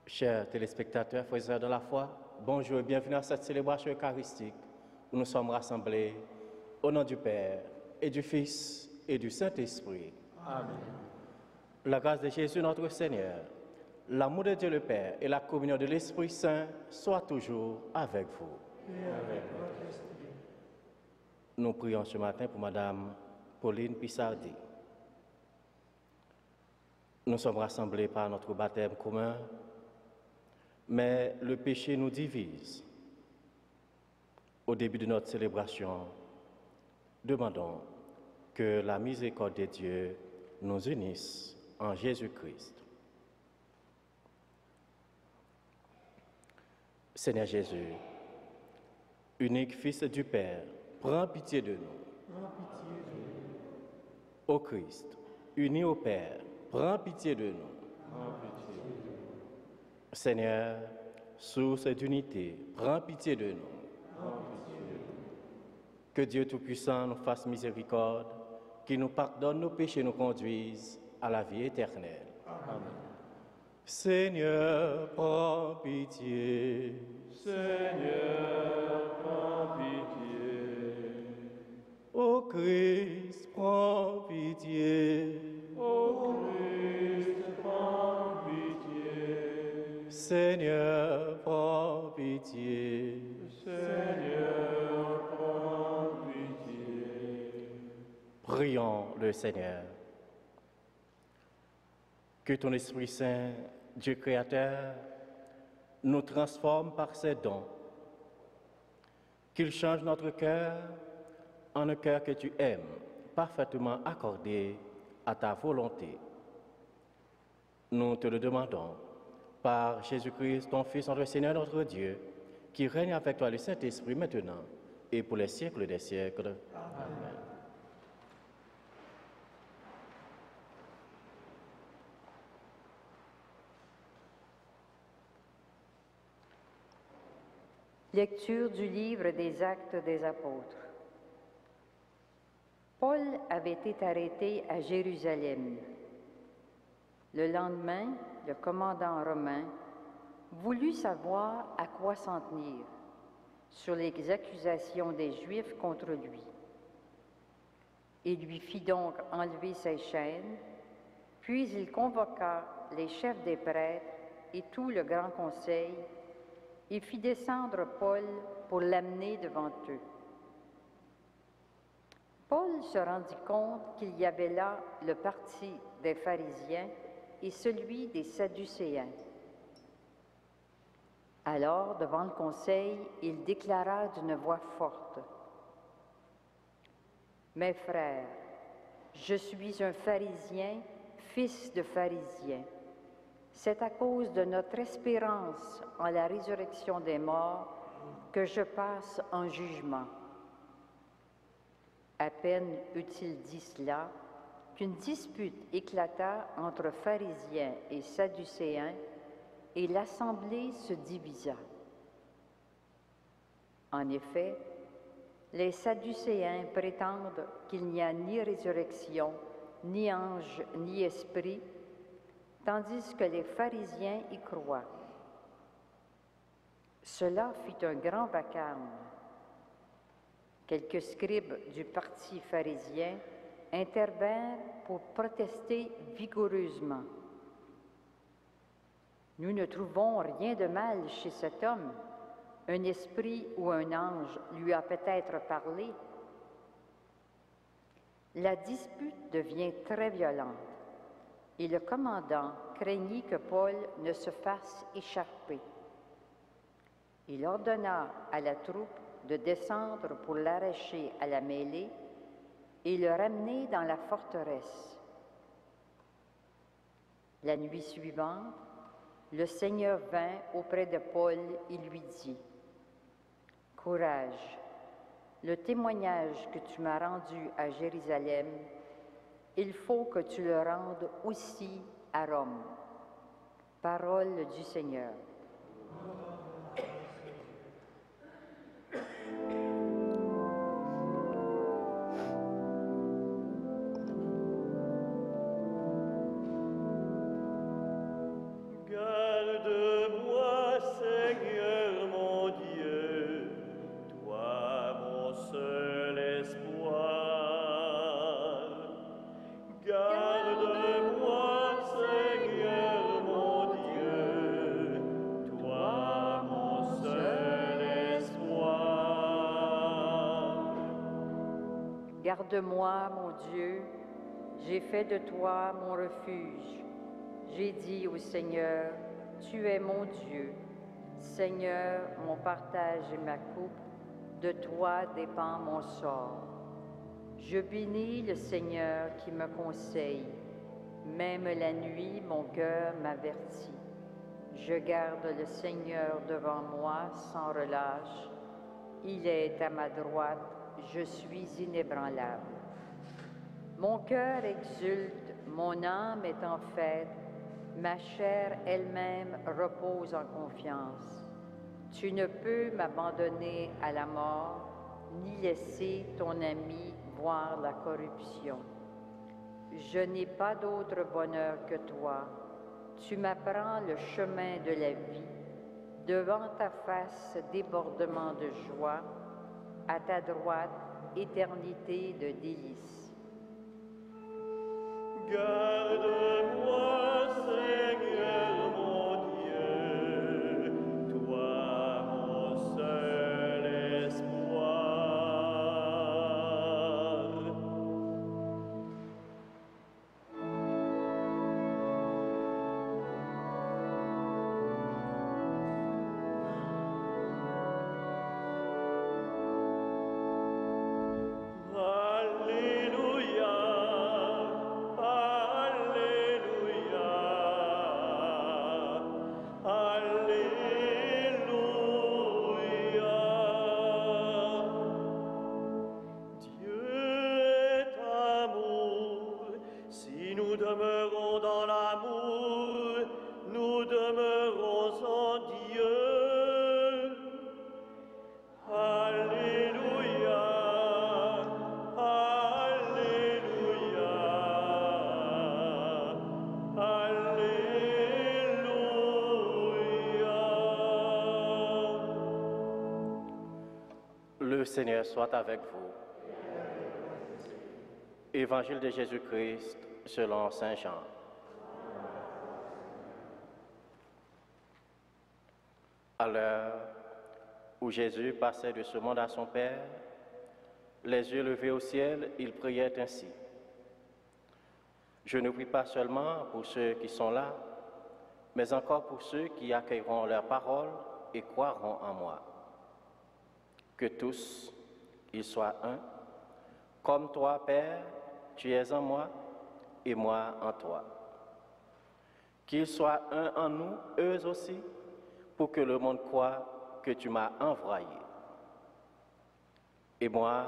Chers téléspectateurs, frères et sœurs de la foi, bonjour et bienvenue à cette célébration eucharistique où nous sommes rassemblés au nom du Père et du Fils et du Saint-Esprit. Amen. La grâce de Jésus notre Seigneur, l'amour de Dieu le Père et la communion de l'Esprit Saint soient toujours avec vous. Et avec votre esprit. Nous prions ce matin pour Madame Pauline Pissardi. Nous sommes rassemblés par notre baptême commun, mais le péché nous divise. Au début de notre célébration, demandons que la miséricorde de Dieu nous unisse en Jésus-Christ. Seigneur Jésus, unique Fils du Père, prends pitié de nous. Prends pitié de nous. Ô Christ, uni au Père, prends pitié de nous. Prends pitié de nous. Seigneur, source d'unité, prends pitié de nous. Prends pitié de nous. Que Dieu Tout-Puissant nous fasse miséricorde, qu'il nous pardonne nos péchés et nous conduise à la vie éternelle. Amen. Seigneur, prends pitié. Seigneur, prends pitié. Ô Christ, prends pitié. Ô Christ, prends pitié. Seigneur, prends pitié. Seigneur, prends pitié. Prions le Seigneur. Que ton Esprit Saint, Dieu Créateur, nous transforme par ses dons. Qu'il change notre cœur en un cœur que tu aimes, parfaitement accordé à ta volonté. Nous te le demandons par Jésus-Christ, ton Fils, notre Seigneur, notre Dieu, qui règne avec toi le Saint-Esprit maintenant et pour les siècles des siècles. Amen. Lecture du livre des Actes des Apôtres. Paul avait été arrêté à Jérusalem. Le lendemain, le commandant romain voulut savoir à quoi s'en tenir sur les accusations des Juifs contre lui. Il lui fit donc enlever ses chaînes, puis il convoqua les chefs des prêtres et tout le grand conseil et fit descendre Paul pour l'amener devant eux. Paul se rendit compte qu'il y avait là le parti des pharisiens et celui des sadducéens. Alors, devant le conseil, il déclara d'une voix forte: « Mes frères, je suis un pharisien, fils de pharisien. C'est à cause de notre espérance en la résurrection des morts que je passe en jugement. » À peine eut-il dit cela qu'une dispute éclata entre pharisiens et sadducéens et l'assemblée se divisa. En effet, les sadducéens prétendent qu'il n'y a ni résurrection, ni ange, ni esprit, tandis que les pharisiens y croient. Cela fit un grand vacarme. Quelques scribes du parti pharisien intervinrent pour protester vigoureusement. « Nous ne trouvons rien de mal chez cet homme. Un esprit ou un ange lui a peut-être parlé. » La dispute devient très violente et le commandant craignit que Paul ne se fasse échapper. Il ordonna à la troupe de descendre pour l'arracher à la mêlée et le ramener dans la forteresse. La nuit suivante, le Seigneur vint auprès de Paul et lui dit: « Courage, le témoignage que tu m'as rendu à Jérusalem, il faut que tu le rendes aussi à Rome. » Parole du Seigneur. Garde Garde-moi, mon Dieu, j'ai fait de toi mon refuge. J'ai dit au Seigneur, tu es mon Dieu. Seigneur, mon partage et ma coupe, de toi dépend mon sort. Je bénis le Seigneur qui me conseille. Même la nuit, mon cœur m'avertit. Je garde le Seigneur devant moi sans relâche. Il est à ma droite, je suis inébranlable. Mon cœur exulte, mon âme est en fête, ma chair elle-même repose en confiance. Tu ne peux m'abandonner à la mort, ni laisser ton ami voir la corruption. Je n'ai pas d'autre bonheur que toi. Tu m'apprends le chemin de la vie. Devant ta face, débordement de joie. À ta droite, éternité de délices. Garde-moi, Seigneur mon Dieu, toi mon seul espoir. Alléluia, Alléluia, Alléluia. Dieu est amour, si nous demeurons dans l'amour, nous demeurons en Dieu. Alléluia, Alléluia, Alléluia. Le Seigneur soit avec vous. Évangile de Jésus-Christ selon Saint Jean. À l'heure où Jésus passait de ce monde à son Père, les yeux levés au ciel, il priait ainsi. Je ne prie pas seulement pour ceux qui sont là, mais encore pour ceux qui accueilleront leurs paroles et croiront en moi. Que tous, ils soient un, comme toi, Père, tu es en moi et moi en toi. Qu'ils soient un en nous, eux aussi, pour que le monde croie que tu m'as envoyé. Et moi,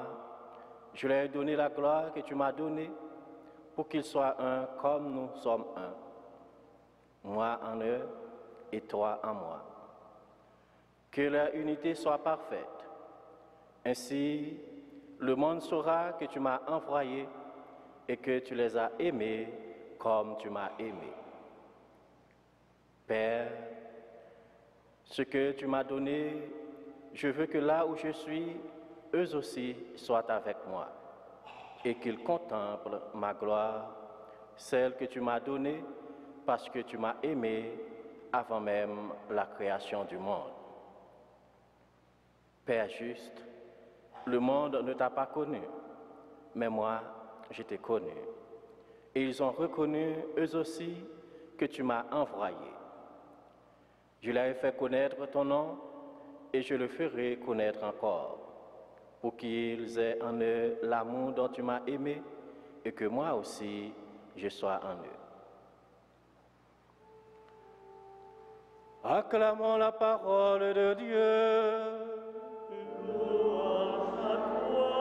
je leur ai donné la gloire que tu m'as donnée pour qu'ils soient un comme nous sommes un. Moi en eux et toi en moi. Que leur unité soit parfaite. Ainsi, le monde saura que tu m'as envoyé et que tu les as aimés comme tu m'as aimé. Père, ce que tu m'as donné, je veux que là où je suis, eux aussi soient avec moi et qu'ils contemplent ma gloire, celle que tu m'as donnée parce que tu m'as aimé avant même la création du monde. Père juste, le monde ne t'a pas connu, mais moi, je t'ai connu. Et ils ont reconnu, eux aussi, que tu m'as envoyé. Je leur ai fait connaître ton nom et je le ferai connaître encore, pour qu'ils aient en eux l'amour dont tu m'as aimé et que moi aussi, je sois en eux. Acclamons la parole de Dieu. Louange à toi,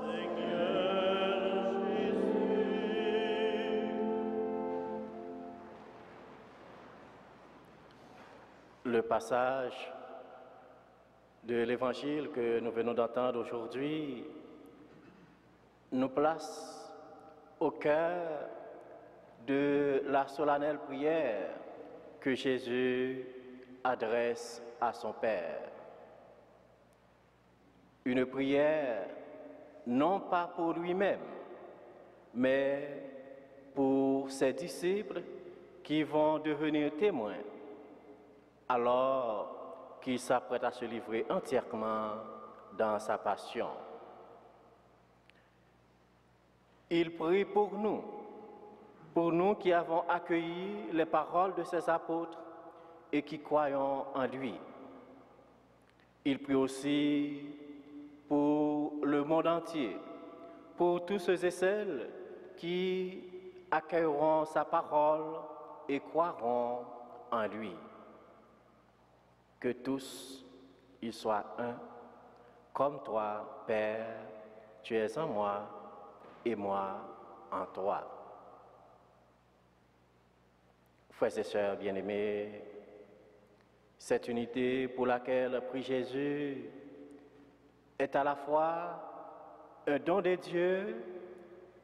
Seigneur Jésus. Le passage de l'Évangile que nous venons d'entendre aujourd'hui nous place au cœur de la solennelle prière que Jésus adresse à son Père. Une prière non pas pour lui-même, mais pour ses disciples qui vont devenir témoins alors qu'il s'apprête à se livrer entièrement dans sa passion. Il prie pour nous qui avons accueilli les paroles de ses apôtres et qui croyons en lui. Il prie aussi pour le monde entier, pour tous ceux et celles qui accueilleront sa parole et croiront en lui. Que tous, ils soient un, comme toi, Père, tu es en moi et moi en toi. Frères et sœurs bien-aimés, cette unité pour laquelle prie Jésus est à la fois un don de Dieu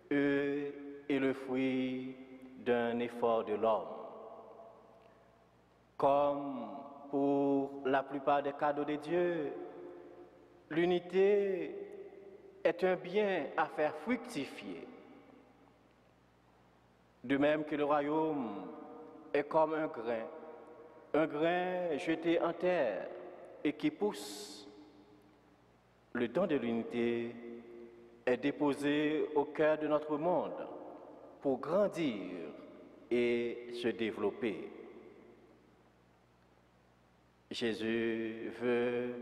et le fruit d'un effort de l'homme. Comme pour la plupart des cadeaux de Dieu, l'unité est un bien à faire fructifier. De même que le royaume est comme un grain jeté en terre et qui pousse. Le don de l'unité est déposé au cœur de notre monde pour grandir et se développer. Jésus veut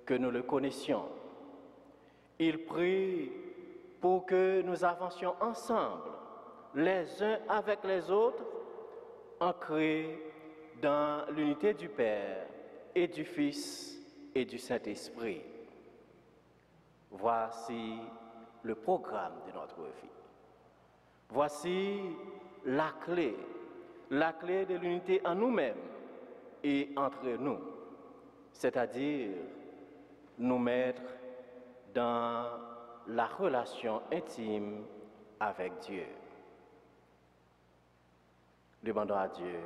que nous le connaissions. Il prie pour que nous avancions ensemble, les uns avec les autres, ancrés dans l'unité du Père et du Fils et du Saint-Esprit. Voici le programme de notre vie. Voici la clé de l'unité en nous-mêmes et entre nous, c'est-à-dire nous mettre dans la relation intime avec Dieu. Demandons à Dieu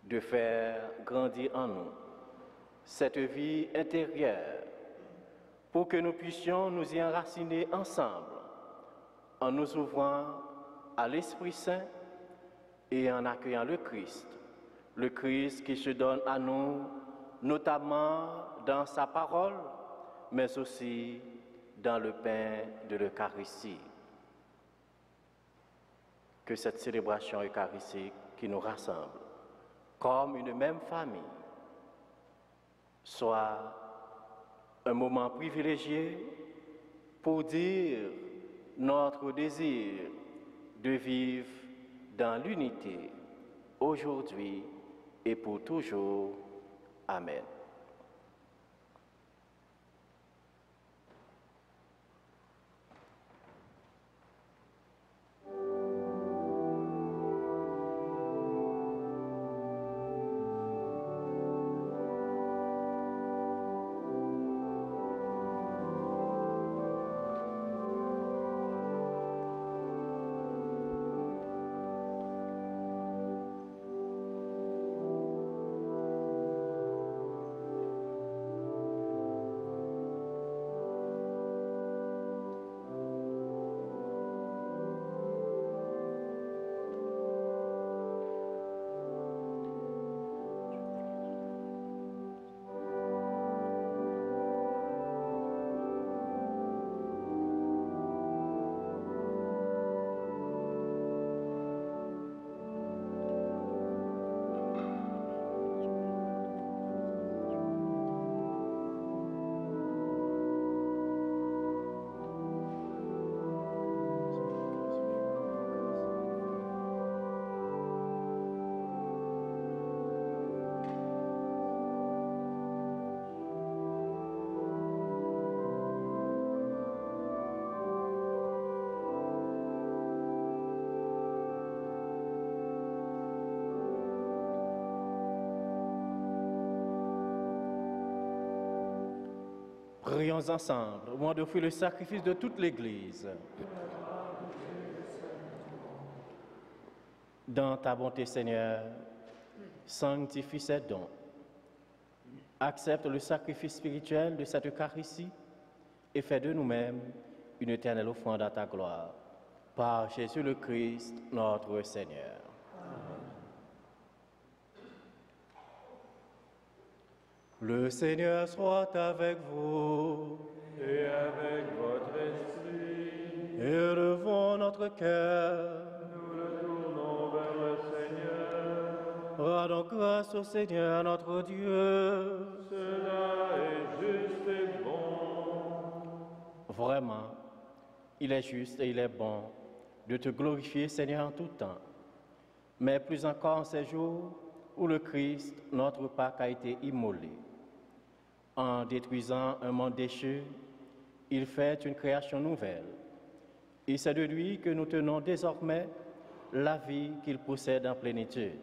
de faire grandir en nous cette vie intérieure pour que nous puissions nous y enraciner ensemble en nous ouvrant à l'Esprit Saint et en accueillant le Christ qui se donne à nous, notamment dans sa parole, mais aussi dans le pain de l'Eucharistie. Que cette célébration eucharistique qui nous rassemble comme une même famille soit un moment privilégié pour dire notre désir de vivre dans l'unité aujourd'hui et pour toujours. Amen. Prions ensemble au moment d'offrir le sacrifice de toute l'Église. Dans ta bonté, Seigneur, sanctifie ces dons. Accepte le sacrifice spirituel de cette Eucharistie et fais de nous-mêmes une éternelle offrande à ta gloire. Par Jésus le Christ, notre Seigneur. Le Seigneur soit avec vous. Et avec votre esprit. Élevons notre cœur. Nous le tournons vers le Seigneur. Rendons grâce au Seigneur notre Dieu. Cela est juste et bon. Vraiment, il est juste et il est bon de te glorifier, Seigneur, en tout temps. Mais plus encore en ces jours où le Christ, notre Pâque, a été immolé. En détruisant un monde déchu, il fait une création nouvelle. Et c'est de lui que nous tenons désormais la vie qu'il possède en plénitude.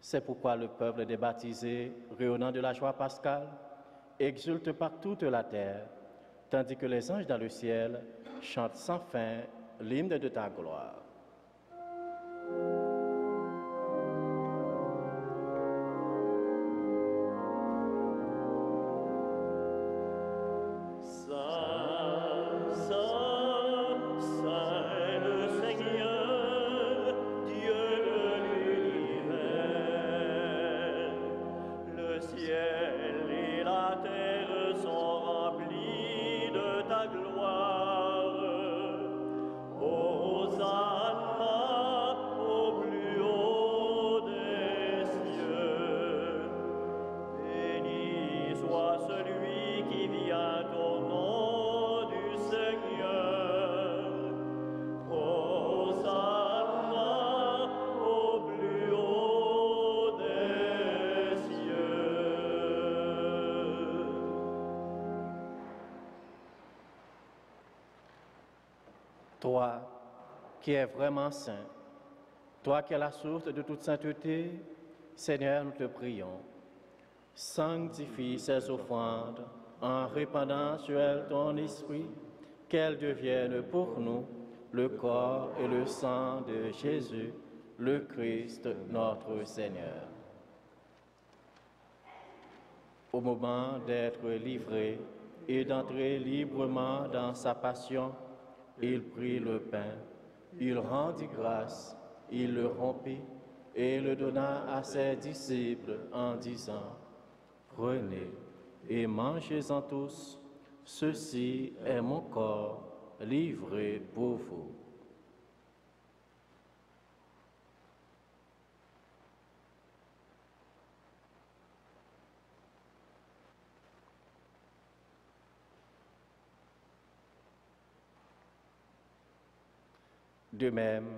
C'est pourquoi le peuple des baptisés, rayonnant de la joie pascale, exulte par toute la terre, tandis que les anges dans le ciel chantent sans fin l'hymne de ta gloire. Toi qui es vraiment saint, toi qui es la source de toute sainteté, Seigneur, nous te prions. Sanctifie ces offrandes en répandant sur elles ton esprit, qu'elles deviennent pour nous le corps et le sang de Jésus, le Christ, notre Seigneur. Au moment d'être livré et d'entrer librement dans sa passion, il prit le pain, il rendit grâce, il le rompit et le donna à ses disciples en disant: Prenez et mangez-en tous, ceci est mon corps livré pour vous. De même,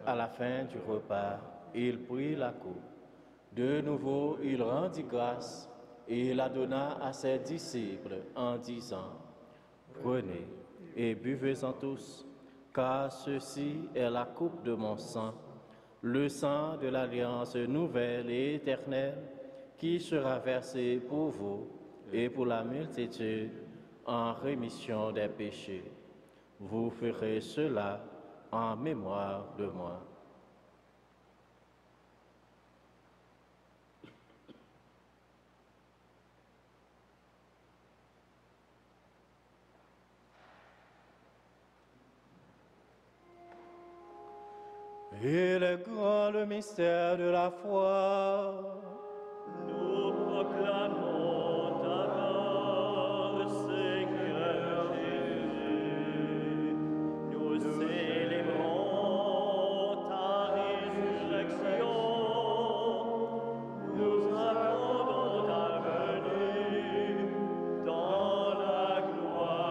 à la fin du repas, il prit la coupe. De nouveau, il rendit grâce et la donna à ses disciples en disant: Prenez et buvez-en tous, car ceci est la coupe de mon sang, le sang de l'alliance nouvelle et éternelle, qui sera versé pour vous et pour la multitude en rémission des péchés. Vous ferez cela en mémoire de moi. Il est grand le mystère de la foi. Nous proclamons ta mort, Seigneur Jésus. Nous célébrons ta résurrection. Nous attendons ta venue dans la gloire.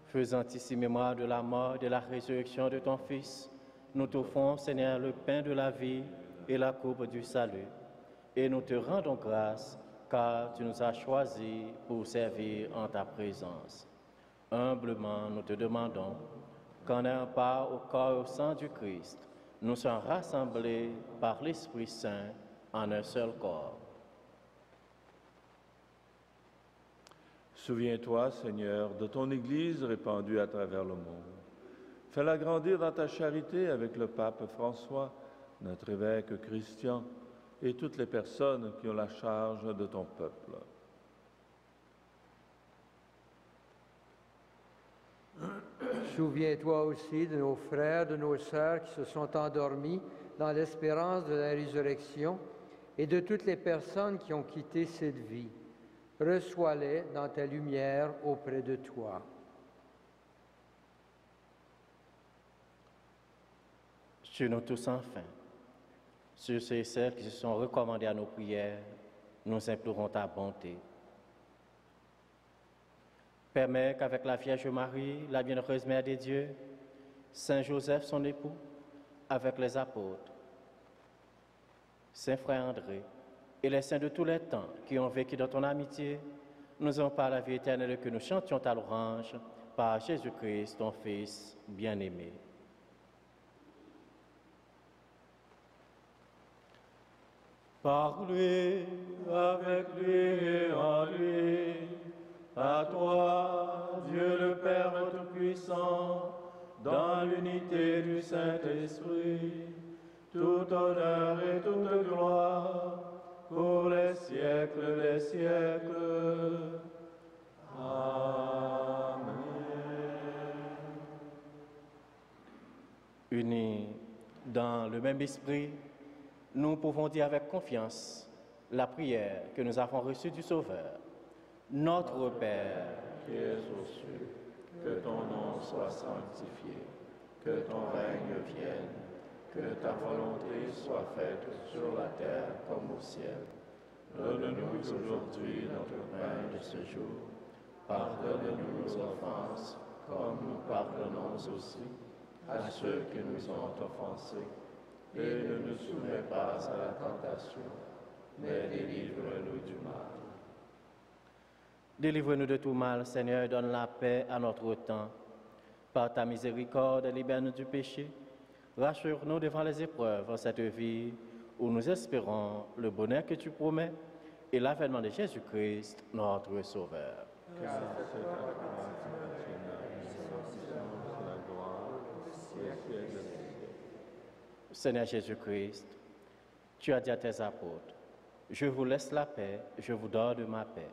Faisant ici mémoire de la mort et de la résurrection de ton Fils, nous t'offrons, Seigneur, le pain de la vie et la coupe du salut. Et nous te rendons grâce, car tu nous as choisis pour servir en ta présence. Humblement, nous te demandons qu'en ayant part au corps et au sang du Christ, nous soyons rassemblés par l'Esprit Saint en un seul corps. Souviens-toi, Seigneur, de ton Église répandue à travers le monde. Fais-la grandir dans ta charité avec le pape François, notre évêque Christian et toutes les personnes qui ont la charge de ton peuple. Souviens-toi aussi de nos frères, de nos sœurs qui se sont endormis dans l'espérance de la résurrection et de toutes les personnes qui ont quitté cette vie. Reçois-les dans ta lumière auprès de toi. Sur nous tous enfin, sur ceux et celles qui se sont recommandés à nos prières, nous implorons ta bonté. Permets qu'avec la Vierge Marie, la bienheureuse Mère des dieux, Saint Joseph, son époux, avec les apôtres, Saint Frère André et les saints de tous les temps qui ont vécu dans ton amitié, nous avons par la vie éternelle que nous chantions ta louange par Jésus-Christ, ton Fils bien-aimé. Par lui, avec lui et en lui, à toi, Dieu le Père Tout-Puissant, dans l'unité du Saint-Esprit, tout honneur et toute gloire, pour les siècles des siècles. Amen. Unis dans le même esprit, nous pouvons dire avec confiance la prière que nous avons reçue du Sauveur. Notre Père, Qui es aux cieux, que ton nom soit sanctifié, que ton règne vienne, que ta volonté soit faite sur la terre comme au ciel. Donne-nous aujourd'hui notre pain de ce jour. Pardonne-nous nos offenses, comme nous pardonnons aussi à ceux qui nous ont offensés. Et ne nous soumets pas à la tentation, mais délivre-nous du mal. délivre-nous de tout mal, Seigneur, et donne la paix à notre temps. Par ta miséricorde, libère-nous du péché. Rassure-nous devant les épreuves en cette vie où nous espérons le bonheur que tu promets et l'avènement de Jésus-Christ, notre Sauveur. Car c'est ta grâce, la gloire, le ciel. Seigneur Jésus-Christ, tu as dit à tes apôtres, je vous laisse la paix, je vous donne ma paix.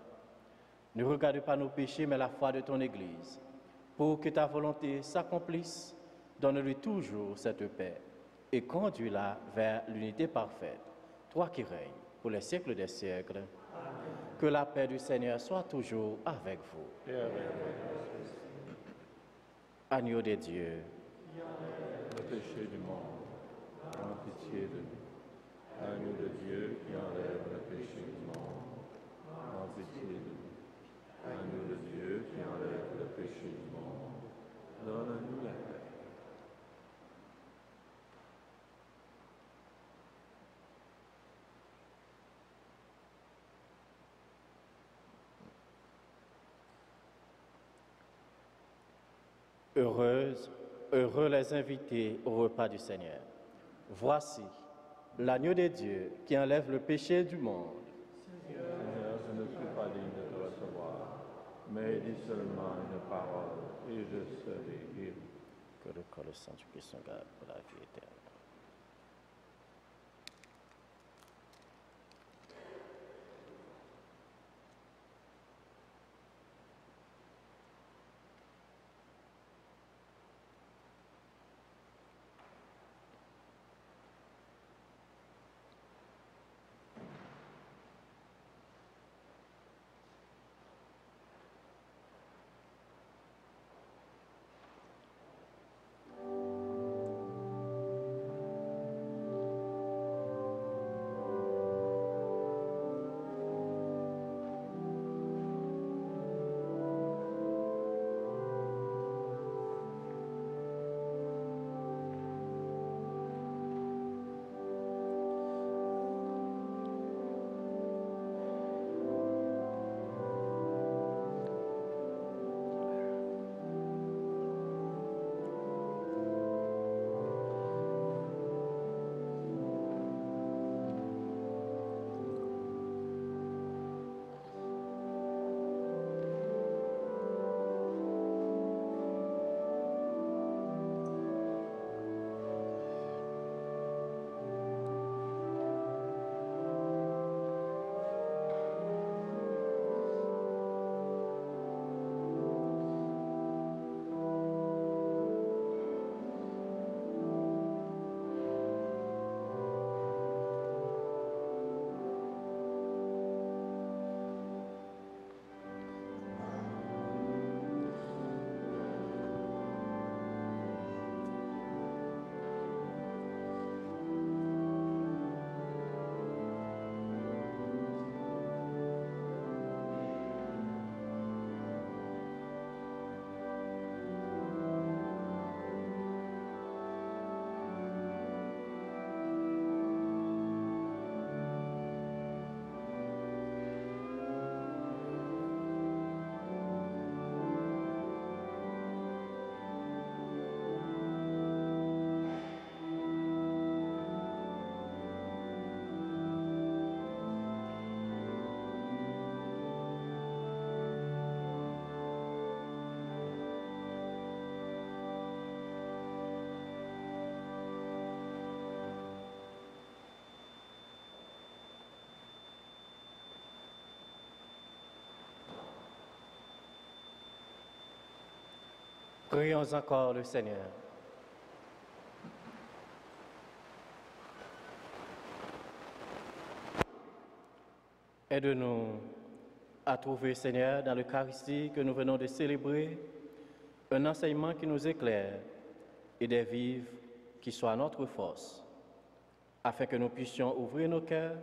Ne regarde pas nos péchés, mais la foi de ton Église. Pour que ta volonté s'accomplisse, donne-lui toujours cette paix et conduis-la vers l'unité parfaite, toi qui règnes pour les siècles des siècles. Amen. Que la paix du Seigneur soit toujours avec vous. Et avec Agneau des dieux, le péché du monde, prends pitié de nous. Agneau de Dieu qui enlève le péché du monde, prends pitié de nous. Agneau de Dieu qui enlève le péché du monde, donne-nous la paix. Heureux les invités au repas du Seigneur. Voici l'agneau de Dieu qui enlève le péché du monde. Seigneur, je ne suis pas digne de te recevoir, mais dis seulement une parole et je serai guéri. Que le corps et le sang du Christ nous garde pour la vie éternelle. Prions encore le Seigneur. Aide-nous à trouver, Seigneur, dans l'Eucharistie que nous venons de célébrer, un enseignement qui nous éclaire et des vives qui soient notre force, afin que nous puissions ouvrir nos cœurs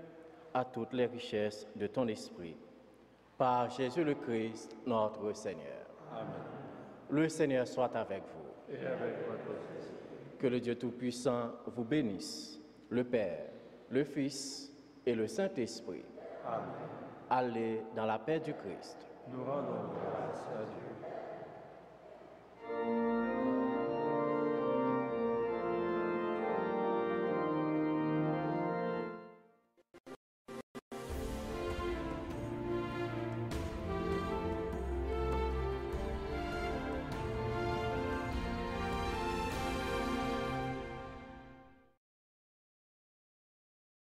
à toutes les richesses de ton esprit. Par Jésus le Christ, notre Seigneur. Amen. Le Seigneur soit avec vous. Et avec votre esprit. Que le Dieu Tout-Puissant vous bénisse, le Père, le Fils et le Saint-Esprit. Amen. Allez dans la paix du Christ. Nous rendons grâce à Dieu.